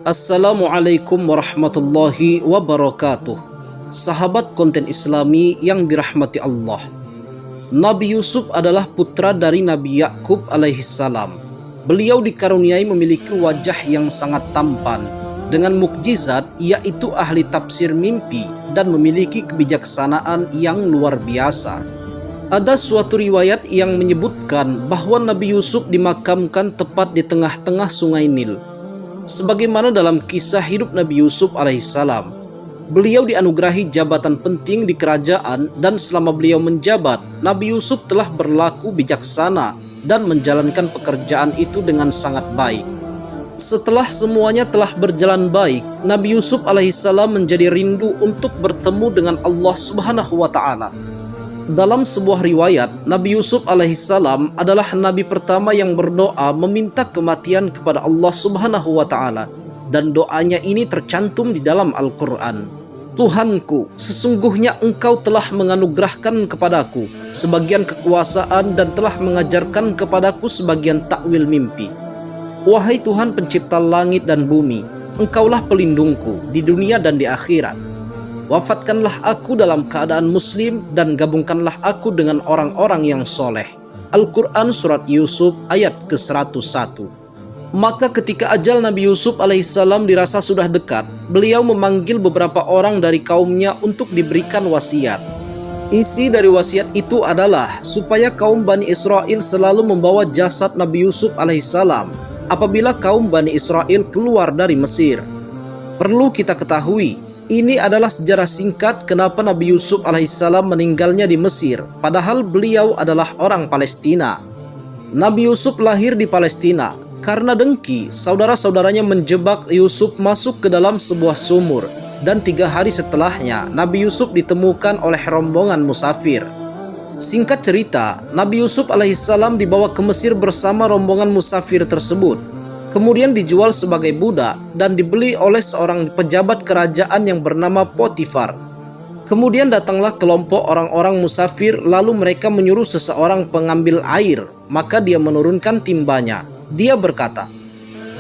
Assalamualaikum warahmatullahi wabarakatuh. Sahabat konten Islami yang dirahmati Allah, Nabi Yusuf adalah putra dari Nabi Yakub alaihissalam. Beliau dikaruniai memiliki wajah yang sangat tampan dengan mukjizat, yaitu ahli tafsir mimpi dan memiliki kebijaksanaan yang luar biasa. Ada suatu riwayat yang menyebutkan bahwa Nabi Yusuf dimakamkan tepat di tengah-tengah sungai Nil. Sebagaimana dalam kisah hidup Nabi Yusuf alaihissalam, beliau dianugerahi jabatan penting di kerajaan, dan selama beliau menjabat, Nabi Yusuf telah berlaku bijaksana dan menjalankan pekerjaan itu dengan sangat baik. Setelah semuanya telah berjalan baik, Nabi Yusuf alaihissalam menjadi rindu untuk bertemu dengan Allah Subhanahu wa ta'ala. Dalam sebuah riwayat, Nabi Yusuf alaihissalam adalah nabi pertama yang berdoa meminta kematian kepada Allah Subhanahu wa ta'ala, dan doanya ini tercantum di dalam Al-Quran. Tuhanku, sesungguhnya Engkau telah menganugerahkan kepadaku sebagian kekuasaan dan telah mengajarkan kepadaku sebagian takwil mimpi. Wahai Tuhan pencipta langit dan bumi, Engkaulah pelindungku di dunia dan di akhirat. Wafatkanlah aku dalam keadaan muslim dan gabungkanlah aku dengan orang-orang yang soleh. Al-Quran Surat Yusuf ayat ke-101. Maka ketika ajal Nabi Yusuf alaihissalam dirasa sudah dekat, beliau memanggil beberapa orang dari kaumnya untuk diberikan wasiat. Isi dari wasiat itu adalah supaya kaum Bani Israel selalu membawa jasad Nabi Yusuf alaihissalam apabila kaum Bani Israel keluar dari Mesir. Perlu kita ketahui, ini adalah sejarah singkat kenapa Nabi Yusuf alaihissalam meninggalnya di Mesir, padahal beliau adalah orang Palestina. Nabi Yusuf lahir di Palestina. Karena dengki, saudara-saudaranya menjebak Yusuf masuk ke dalam sebuah sumur, dan 3 hari setelahnya Nabi Yusuf ditemukan oleh rombongan musafir. Singkat cerita, Nabi Yusuf alaihissalam dibawa ke Mesir bersama rombongan musafir tersebut. Kemudian dijual sebagai budak dan dibeli oleh seorang pejabat kerajaan yang bernama Potifar. Kemudian datanglah kelompok orang-orang musafir, lalu mereka menyuruh seseorang pengambil air, maka dia menurunkan timbanya. Dia berkata,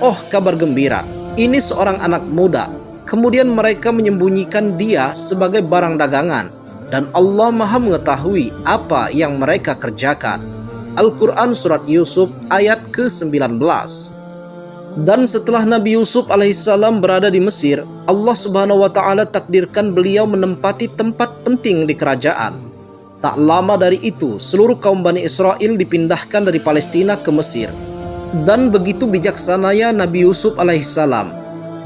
"Oh, kabar gembira, ini seorang anak muda." Kemudian mereka menyembunyikan dia sebagai barang dagangan, dan Allah Maha mengetahui apa yang mereka kerjakan. Al-Quran Surat Yusuf ayat ke-19. Dan setelah Nabi Yusuf alaihissalam berada di Mesir, Allah Subhanahu wa ta'ala takdirkan beliau menempati tempat penting di kerajaan. Tak lama dari itu, seluruh kaum Bani Israel dipindahkan dari Palestina ke Mesir. Dan begitu bijaksananya Nabi Yusuf alaihissalam,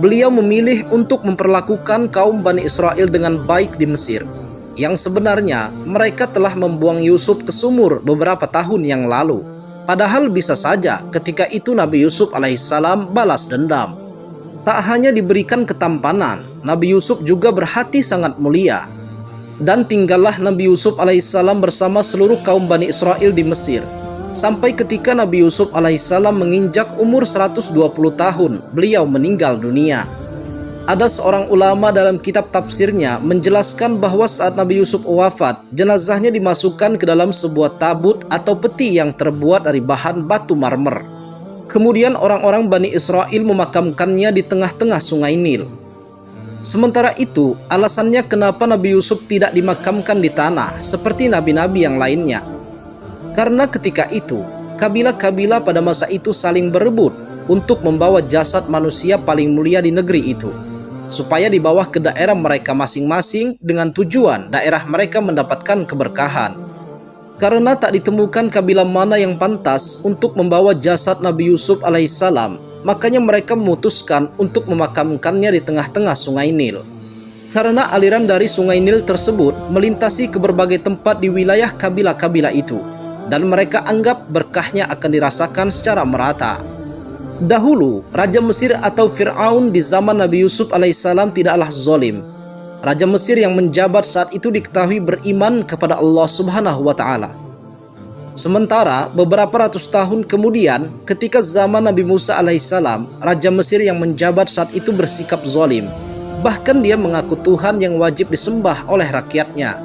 beliau memilih untuk memperlakukan kaum Bani Israel dengan baik di Mesir, yang sebenarnya mereka telah membuang Yusuf ke sumur beberapa tahun yang lalu. Padahal bisa saja ketika itu Nabi Yusuf alaihissalam balas dendam. Tak hanya diberikan ketampanan, Nabi Yusuf juga berhati sangat mulia. Dan tinggallah Nabi Yusuf alaihissalam bersama seluruh kaum Bani Israel di Mesir, sampai ketika Nabi Yusuf alaihissalam menginjak umur 120 tahun, beliau meninggal dunia. Ada seorang ulama dalam kitab tafsirnya menjelaskan bahwa saat Nabi Yusuf wafat, jenazahnya dimasukkan ke dalam sebuah tabut atau peti yang terbuat dari bahan batu marmer. Kemudian orang-orang Bani Israel memakamkannya di tengah-tengah sungai Nil. Sementara itu, alasannya kenapa Nabi Yusuf tidak dimakamkan di tanah seperti nabi-nabi yang lainnya. Karena ketika itu, kabilah-kabilah pada masa itu saling berebut untuk membawa jasad manusia paling mulia di negeri itu, supaya dibawa ke daerah mereka masing-masing dengan tujuan daerah mereka mendapatkan keberkahan. Karena tak ditemukan kabilah mana yang pantas untuk membawa jasad Nabi Yusuf alaihissalam, makanya mereka memutuskan untuk memakamkannya di tengah-tengah sungai Nil. Karena aliran dari sungai Nil tersebut melintasi ke berbagai tempat di wilayah kabilah-kabilah itu, dan mereka anggap berkahnya akan dirasakan secara merata. Dahulu, Raja Mesir atau Fir'aun di zaman Nabi Yusuf alaihissalam tidaklah zalim. Raja Mesir yang menjabat saat itu diketahui beriman kepada Allah Subhanahu wa ta'ala. Sementara beberapa ratus tahun kemudian, ketika zaman Nabi Musa alaihissalam, Raja Mesir yang menjabat saat itu bersikap zalim. Bahkan dia mengaku Tuhan yang wajib disembah oleh rakyatnya.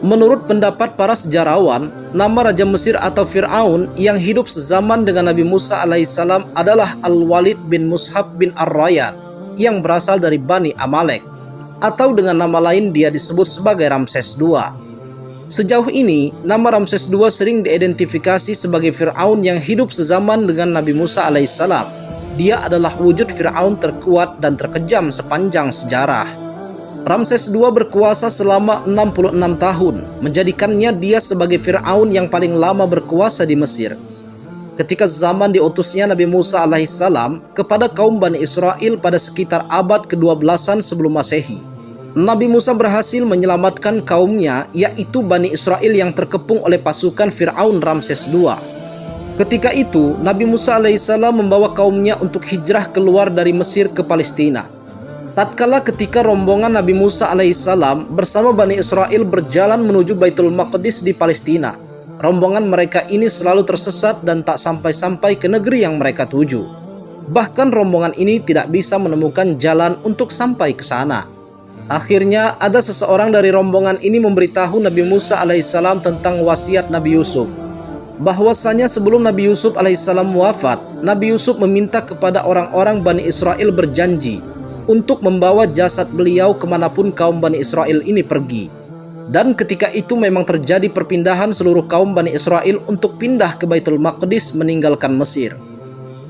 Menurut pendapat para sejarawan, nama Raja Mesir atau Fir'aun yang hidup sezaman dengan Nabi Musa alaihissalam adalah Al-Walid bin Mushab bin Ar-Rayyan. yang berasal dari Bani Amalek, atau dengan nama lain dia disebut sebagai Ramses II. Sejauh ini, nama Ramses II sering diidentifikasi sebagai Fir'aun yang hidup sezaman dengan Nabi Musa alaihissalam. Dia adalah wujud Fir'aun terkuat dan terkejam sepanjang sejarah. Ramses II berkuasa selama 66 tahun, menjadikannya dia sebagai Fir'aun yang paling lama berkuasa di Mesir. Ketika zaman diutusnya Nabi Musa alaihissalam kepada kaum Bani Israel pada sekitar abad ke-12 sebelum Masehi, Nabi Musa berhasil menyelamatkan kaumnya, yaitu Bani Israel yang terkepung oleh pasukan Fir'aun Ramses II. Ketika itu, Nabi Musa alaihissalam membawa kaumnya untuk hijrah keluar dari Mesir ke Palestina. Tatkala ketika rombongan Nabi Musa alaihissalam bersama Bani Israel berjalan menuju Baitul Maqdis di Palestina, rombongan mereka ini selalu tersesat dan tak sampai-sampai ke negeri yang mereka tuju. Bahkan rombongan ini tidak bisa menemukan jalan untuk sampai ke sana. Akhirnya ada seseorang dari rombongan ini memberitahu Nabi Musa alaihissalam tentang wasiat Nabi Yusuf, bahwasanya sebelum Nabi Yusuf alaihissalam wafat, Nabi Yusuf meminta kepada orang-orang Bani Israel berjanji untuk membawa jasad beliau kemanapun kaum Bani Israel ini pergi. Dan ketika itu memang terjadi perpindahan seluruh kaum Bani Israel untuk pindah ke Baitul Maqdis meninggalkan Mesir.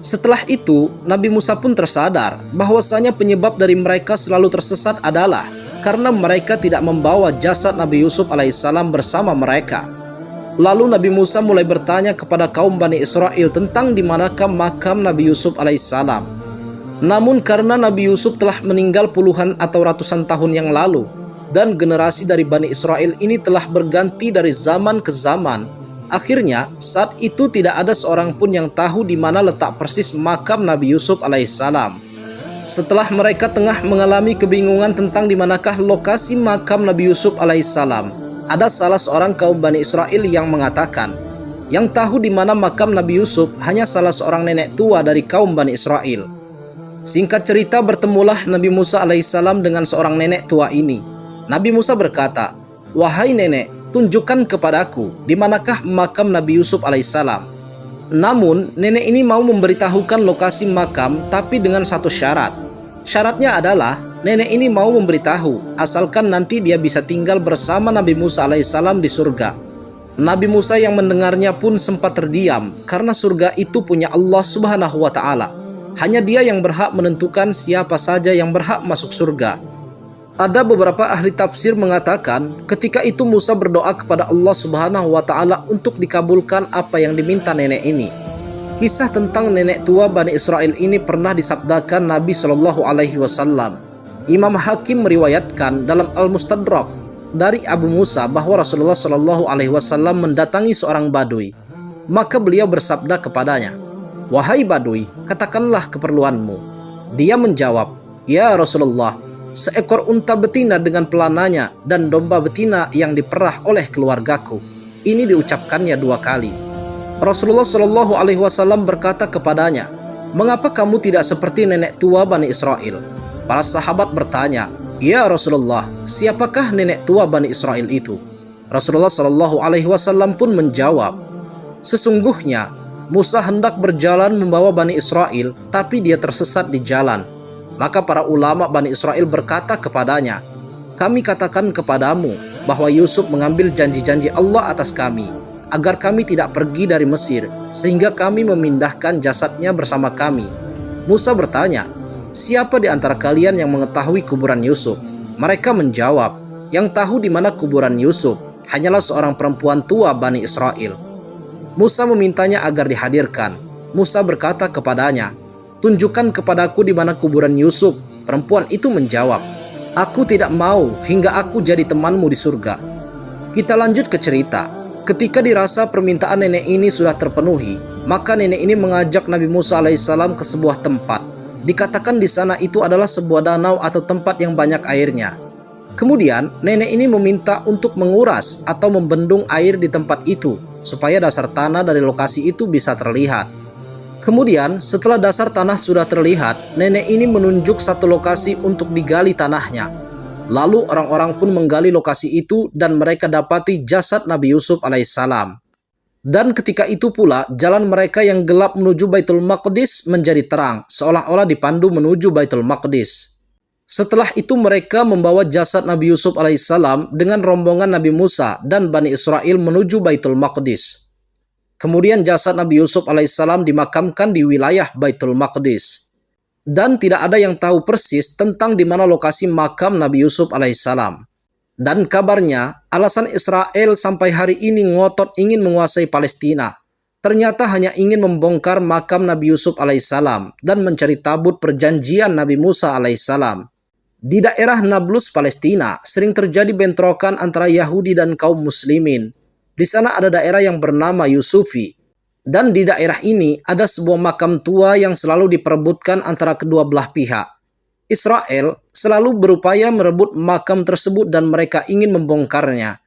Setelah itu, Nabi Musa pun tersadar bahwasanya penyebab dari mereka selalu tersesat adalah karena mereka tidak membawa jasad Nabi Yusuf alaihissalam bersama mereka. Lalu Nabi Musa mulai bertanya kepada kaum Bani Israel tentang di manakah makam Nabi Yusuf alaihissalam. Namun karena Nabi Yusuf telah meninggal puluhan atau ratusan tahun yang lalu, dan generasi dari Bani Israel ini telah berganti dari zaman ke zaman, akhirnya saat itu tidak ada seorang pun yang tahu di mana letak persis makam Nabi Yusuf alaihissalam. Setelah mereka tengah mengalami kebingungan tentang di manakah lokasi makam Nabi Yusuf alaihissalam, ada salah seorang kaum Bani Israel yang mengatakan, yang tahu di mana makam Nabi Yusuf hanya salah seorang nenek tua dari kaum Bani Israel. Singkat cerita, bertemulah Nabi Musa alaihissalam dengan seorang nenek tua ini. Nabi Musa berkata, "Wahai nenek, tunjukkan kepadaku di manakah makam Nabi Yusuf alaihissalam." Namun, nenek ini mau memberitahukan lokasi makam tapi dengan satu syarat. Syaratnya adalah nenek ini mau memberitahu asalkan nanti dia bisa tinggal bersama Nabi Musa alaihissalam di surga. Nabi Musa yang mendengarnya pun sempat terdiam karena surga itu punya Allah Subhanahu wa Ta'ala. Hanya Dia yang berhak menentukan siapa saja yang berhak masuk surga. Ada beberapa ahli tafsir mengatakan ketika itu Musa berdoa kepada Allah Subhanahu wa Ta'ala untuk dikabulkan apa yang diminta nenek ini. Kisah tentang nenek tua Bani Israel ini pernah disabdakan Nabi Shallallahu Alaihi Wasallam. Imam Hakim meriwayatkan dalam Al-Mustadrak dari Abu Musa bahwa Rasulullah Shallallahu Alaihi Wasallam mendatangi seorang Badui. Maka beliau bersabda kepadanya, "Wahai Badui, katakanlah keperluanmu." Dia menjawab, "Ya Rasulullah, seekor unta betina dengan pelananya dan domba betina yang diperah oleh keluargaku." Ini diucapkannya 2 kali. Rasulullah Shallallahu Alaihi Wasallam berkata kepadanya, "Mengapa kamu tidak seperti nenek tua Bani Israel?" Para sahabat bertanya, "Ya Rasulullah, siapakah nenek tua Bani Israel itu?" Rasulullah Shallallahu Alaihi Wasallam pun menjawab, "Sesungguhnya Musa hendak berjalan membawa Bani Israel, tapi dia tersesat di jalan. Maka para ulama Bani Israel berkata kepadanya, 'Kami katakan kepadamu bahwa Yusuf mengambil janji-janji Allah atas kami, agar kami tidak pergi dari Mesir, sehingga kami memindahkan jasadnya bersama kami.' Musa bertanya, 'Siapa di antara kalian yang mengetahui kuburan Yusuf?' Mereka menjawab, 'Yang tahu di mana kuburan Yusuf hanyalah seorang perempuan tua Bani Israel.' Musa memintanya agar dihadirkan. Musa berkata kepadanya, 'Tunjukkan kepadaku di mana kuburan Yusuf.' Perempuan itu menjawab, 'Aku tidak mau hingga aku jadi temanmu di surga.' Kita lanjut ke cerita. Ketika dirasa permintaan nenek ini sudah terpenuhi, maka nenek ini mengajak Nabi Musa alaihissalam ke sebuah tempat. Dikatakan di sana itu adalah sebuah danau atau tempat yang banyak airnya. Kemudian nenek ini meminta untuk menguras atau membendung air di tempat itu, supaya dasar tanah dari lokasi itu bisa terlihat. Kemudian setelah dasar tanah sudah terlihat, nenek ini menunjuk satu lokasi untuk digali tanahnya. Lalu orang-orang pun menggali lokasi itu dan mereka dapati jasad Nabi Yusuf alaihissalam. Dan ketika itu pula, jalan mereka yang gelap menuju Baitul Maqdis menjadi terang, seolah-olah dipandu menuju Baitul Maqdis. Setelah itu mereka membawa jasad Nabi Yusuf alaihissalam dengan rombongan Nabi Musa dan Bani Israel menuju Baitul Maqdis. Kemudian jasad Nabi Yusuf alaihissalam dimakamkan di wilayah Baitul Maqdis. Dan tidak ada yang tahu persis tentang di mana lokasi makam Nabi Yusuf alaihissalam. Dan kabarnya, alasan Israel sampai hari ini ngotot ingin menguasai Palestina, ternyata hanya ingin membongkar makam Nabi Yusuf alaihissalam dan mencari tabut perjanjian Nabi Musa alaihissalam. Di daerah Nablus, Palestina, sering terjadi bentrokan antara Yahudi dan kaum muslimin. Di sana ada daerah yang bernama Yusufi. Dan di daerah ini ada sebuah makam tua yang selalu diperebutkan antara kedua belah pihak. Israel selalu berupaya merebut makam tersebut dan mereka ingin membongkarnya.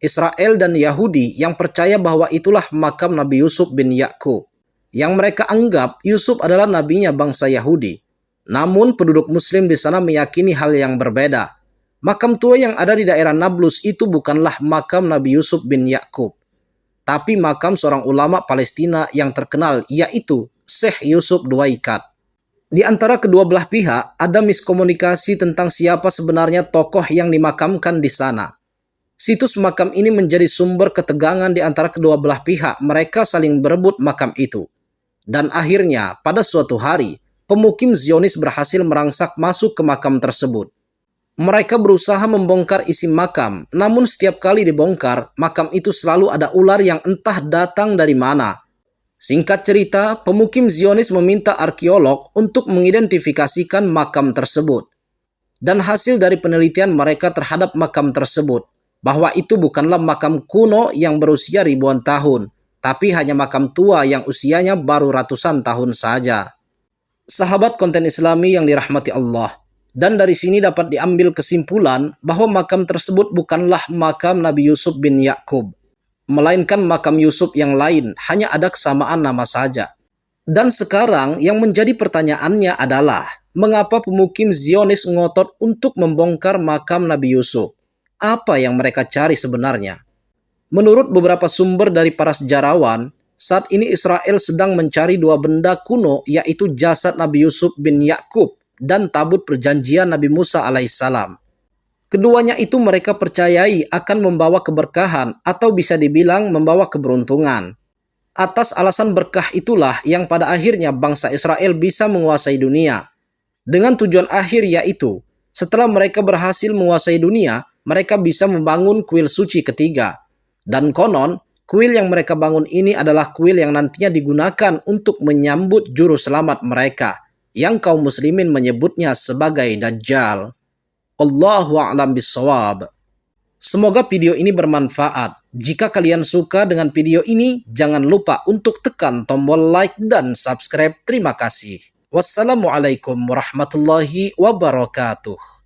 Israel dan Yahudi yang percaya bahwa itulah makam Nabi Yusuf bin Yakub, yang mereka anggap Yusuf adalah nabinya bangsa Yahudi. Namun penduduk muslim di sana meyakini hal yang berbeda. Makam tua yang ada di daerah Nablus itu bukanlah makam Nabi Yusuf bin Yakub, tapi makam seorang ulama Palestina yang terkenal, yaitu Syekh Yusuf Duwaikat. Di antara kedua belah pihak ada miskomunikasi tentang siapa sebenarnya tokoh yang dimakamkan di sana. Situs makam ini menjadi sumber ketegangan di antara kedua belah pihak. Mereka saling berebut makam itu. Dan akhirnya pada suatu hari, pemukim Zionis berhasil merangsak masuk ke makam tersebut. Mereka berusaha membongkar isi makam, namun setiap kali dibongkar, makam itu selalu ada ular yang entah datang dari mana. Singkat cerita, pemukim Zionis meminta arkeolog untuk mengidentifikasikan makam tersebut. Dan hasil dari penelitian mereka terhadap makam tersebut, bahwa itu bukanlah makam kuno yang berusia ribuan tahun, tapi hanya makam tua yang usianya baru ratusan tahun saja. Sahabat konten Islami yang dirahmati Allah, dan dari sini dapat diambil kesimpulan bahwa makam tersebut bukanlah makam Nabi Yusuf bin Yakub, melainkan makam Yusuf yang lain, hanya ada kesamaan nama saja. Dan sekarang yang menjadi pertanyaannya adalah, mengapa pemukim Zionis ngotot untuk membongkar makam Nabi Yusuf? Apa yang mereka cari sebenarnya? Menurut beberapa sumber dari para sejarawan, saat ini Israel sedang mencari dua benda kuno, yaitu jasad Nabi Yusuf bin Yakub dan tabut perjanjian Nabi Musa alaihissalam. Keduanya itu mereka percayai akan membawa keberkahan atau bisa dibilang membawa keberuntungan. Atas alasan berkah itulah yang pada akhirnya bangsa Israel bisa menguasai dunia. Dengan tujuan akhir yaitu, setelah mereka berhasil menguasai dunia, mereka bisa membangun kuil suci ketiga. Dan konon, kuil yang mereka bangun ini adalah kuil yang nantinya digunakan untuk menyambut juru selamat mereka, yang kaum muslimin menyebutnya sebagai Dajjal. Allahu a'lam bissawab. Semoga video ini bermanfaat. Jika kalian suka dengan video ini, jangan lupa untuk tekan tombol like dan subscribe. Terima kasih. Wassalamualaikum warahmatullahi wabarakatuh.